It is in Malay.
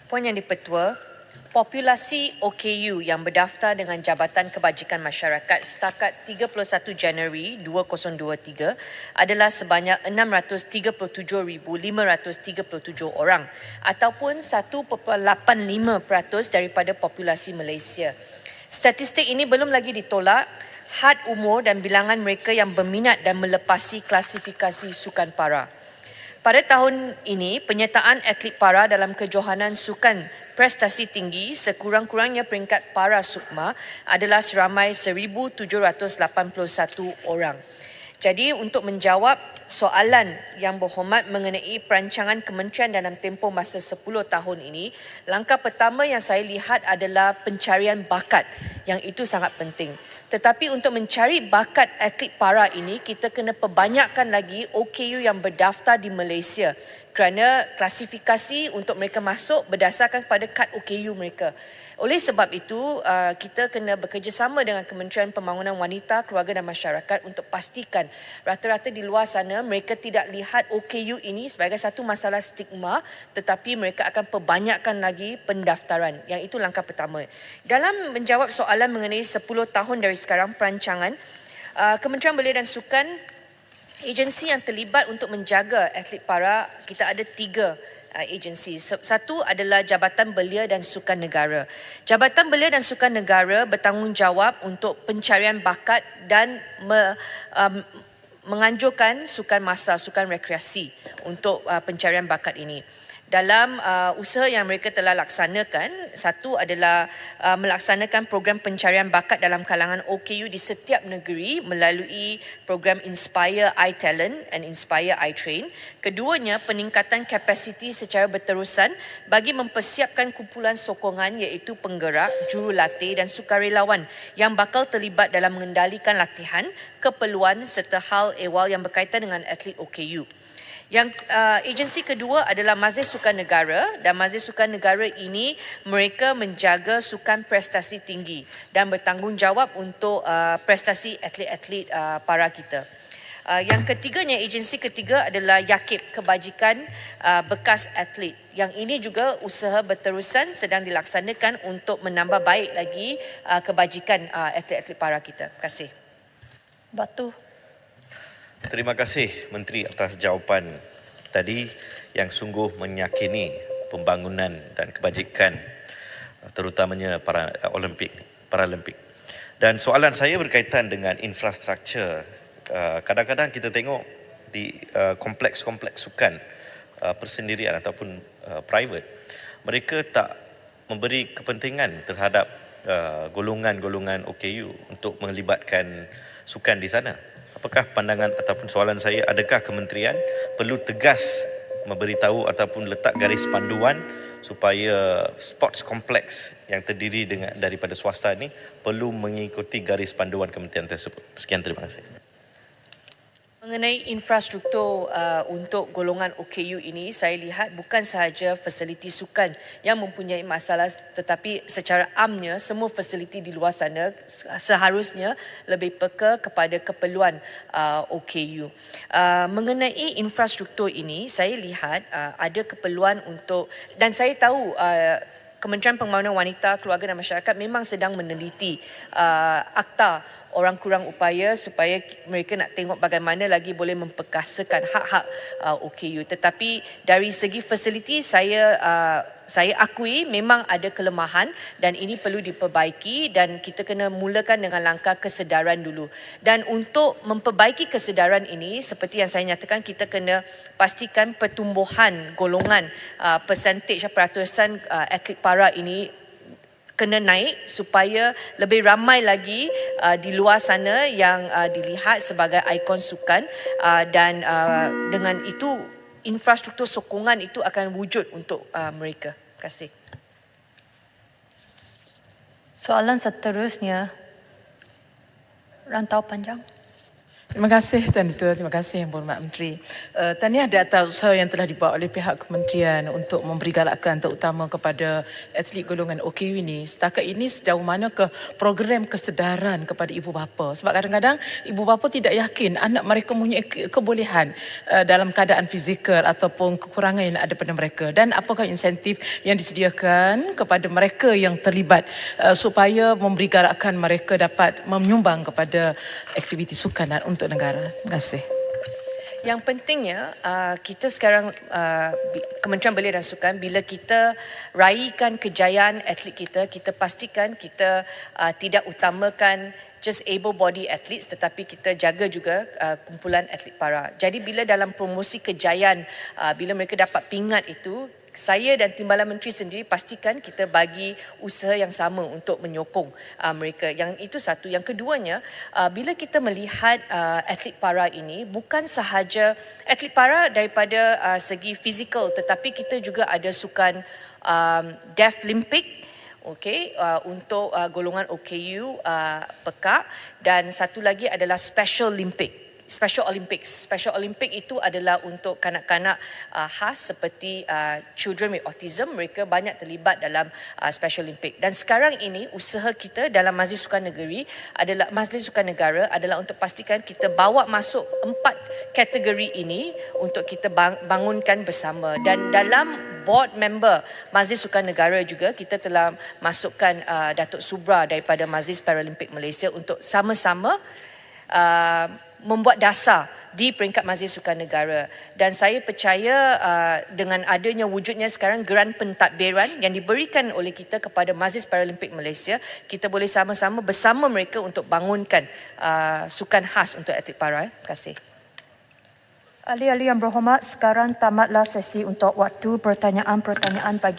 Poin yang dipetua, populasi OKU yang berdaftar dengan Jabatan Kebajikan Masyarakat setakat 31 Januari 2023 adalah sebanyak 637,537 orang ataupun 1.85% daripada populasi Malaysia. Statistik ini belum lagi ditolak had umur dan bilangan mereka yang berminat dan melepasi klasifikasi sukan para. Pada tahun ini, penyertaan atlet para dalam kejohanan sukan prestasi tinggi sekurang-kurangnya peringkat para sukma adalah seramai 1,781 orang. Jadi untuk menjawab soalan yang berhormat mengenai perancangan kementerian dalam tempoh masa 10 tahun ini, langkah pertama yang saya lihat adalah pencarian bakat, yang itu sangat penting. Tetapi untuk mencari bakat atlet para ini, kita kena perbanyakkan lagi OKU yang berdaftar di Malaysia kerana klasifikasi untuk mereka masuk berdasarkan kepada kad OKU mereka. Oleh sebab itu, kita kena bekerjasama dengan Kementerian Pembangunan Wanita, Keluarga dan Masyarakat untuk pastikan rata-rata di luar sana mereka tidak lihat OKU ini sebagai satu masalah stigma, tetapi mereka akan perbanyakkan lagi pendaftaran. Yang itu langkah pertama. Dalam menjawab soalan mengenai 10 tahun dari sekarang perancangan, Kementerian Belia dan Sukan, agensi yang terlibat untuk menjaga atlet para, kita ada 3 agensi. Satu adalah Jabatan Belia dan Sukan Negara. Jabatan Belia dan Sukan Negara bertanggungjawab untuk pencarian bakat dan menganjurkan sukan massa, sukan rekreasi untuk pencarian bakat ini. Dalam usaha yang mereka telah laksanakan, satu adalah melaksanakan program pencarian bakat dalam kalangan OKU di setiap negeri melalui program Inspire iTalent and Inspire iTrain. Keduanya, peningkatan kapasiti secara berterusan bagi mempersiapkan kumpulan sokongan iaitu penggerak, jurulatih dan sukarelawan yang bakal terlibat dalam mengendalikan latihan, keperluan serta hal ehwal yang berkaitan dengan atlet OKU. Yang agensi kedua adalah Majlis Sukan Negara, dan Majlis Sukan Negara ini mereka menjaga sukan prestasi tinggi dan bertanggungjawab untuk prestasi atlet-atlet para kita. Yang ketiganya, agensi ketiga adalah YAKIB, Kebajikan Bekas Atlet. Yang ini juga usaha berterusan sedang dilaksanakan untuk menambah baik lagi kebajikan atlet-atlet para kita. Terima kasih. Batu. Terima kasih Menteri atas jawapan tadi yang sungguh menyakini pembangunan dan kebajikan terutamanya para Paralimpik. Dan soalan saya berkaitan dengan infrastruktur. Kadang-kadang kita tengok di kompleks-kompleks sukan persendirian ataupun private, mereka tak memberi kepentingan terhadap golongan-golongan OKU untuk melibatkan sukan di sana. Apakah pandangan ataupun soalan saya, adakah kementerian perlu tegas memberitahu ataupun letak garis panduan supaya sports kompleks yang terdiri daripada swasta ini perlu mengikuti garis panduan kementerian tersebut? Sekian, terima kasih. Mengenai infrastruktur untuk golongan OKU ini, saya lihat bukan sahaja fasiliti sukan yang mempunyai masalah, tetapi secara amnya semua fasiliti di luar sana seharusnya lebih peka kepada keperluan OKU. Mengenai infrastruktur ini, saya lihat ada keperluan untuk, dan saya tahu Kementerian Pembangunan Wanita, Keluarga dan Masyarakat memang sedang meneliti akta orang kurang upaya supaya mereka nak tengok bagaimana lagi boleh memperkasakan hak-hak OKU. Tetapi dari segi fasiliti, saya akui memang ada kelemahan dan ini perlu diperbaiki, dan kita kena mulakan dengan langkah kesedaran dulu. Dan untuk memperbaiki kesedaran ini, seperti yang saya nyatakan, kita kena pastikan pertumbuhan golongan persentage peratusan atlet para ini kena naik supaya lebih ramai lagi di luar sana yang dilihat sebagai ikon sukan, dan dengan itu infrastruktur sokongan itu akan wujud untuk mereka. Terima kasih. Soalan seterusnya, Rantau Panjang. Terima kasih Tuan Ketua, terima kasih Yang Berhormat Menteri. Tahniah di atas usaha yang telah dibuat oleh pihak kementerian untuk memberi galakan terutama kepada atlet golongan OKU ini. Setakat ini sejauh mana ke program kesedaran kepada ibu bapa? Sebab kadang-kadang ibu bapa tidak yakin anak mereka mempunyai kebolehan dalam keadaan fizikal ataupun kekurangan yang ada pada mereka. Dan apakah insentif yang disediakan kepada mereka yang terlibat supaya memberi galakan mereka dapat menyumbang kepada aktiviti sukan untuk negara. Terima kasih. Yang pentingnya kita sekarang Kementerian Belia dan Sukan, bila kita raikan kejayaan atlet kita, kita pastikan kita tidak utamakan just able body athletes tetapi kita jaga juga kumpulan atlet para. Jadi bila dalam promosi kejayaan bila mereka dapat pingat itu, saya dan Timbalan Menteri sendiri pastikan kita bagi usaha yang sama untuk menyokong mereka. Yang itu satu. Yang keduanya, bila kita melihat atlet para ini, bukan sahaja atlet para daripada segi fizikal, tetapi kita juga ada sukan Deaflympic, okey, untuk golongan OKU pekak, dan satu lagi adalah Special Olympic. Special Olympics. Special Olympic itu adalah untuk kanak-kanak khas seperti children with autism. Mereka banyak terlibat dalam Special Olympic. Dan sekarang ini usaha kita dalam Majlis Sukan Negeri adalah Majlis Sukan Negara adalah untuk pastikan kita bawa masuk 4 kategori ini untuk kita bangunkan bersama. Dan dalam board member Majlis Sukan Negara juga kita telah masukkan Datuk Subra daripada Majlis Paralimpik Malaysia untuk sama-sama membuat dasar di peringkat Majlis Sukan Negara. Dan saya percaya dengan adanya wujudnya sekarang geran pentadbiran yang diberikan oleh kita kepada Majlis Paralimpik Malaysia, kita boleh sama-sama bersama mereka untuk bangunkan sukan khas untuk atlet para. Terima kasih. Ahli-ahli yang berhormat, sekarang tamatlah sesi untuk waktu pertanyaan-pertanyaan pagi.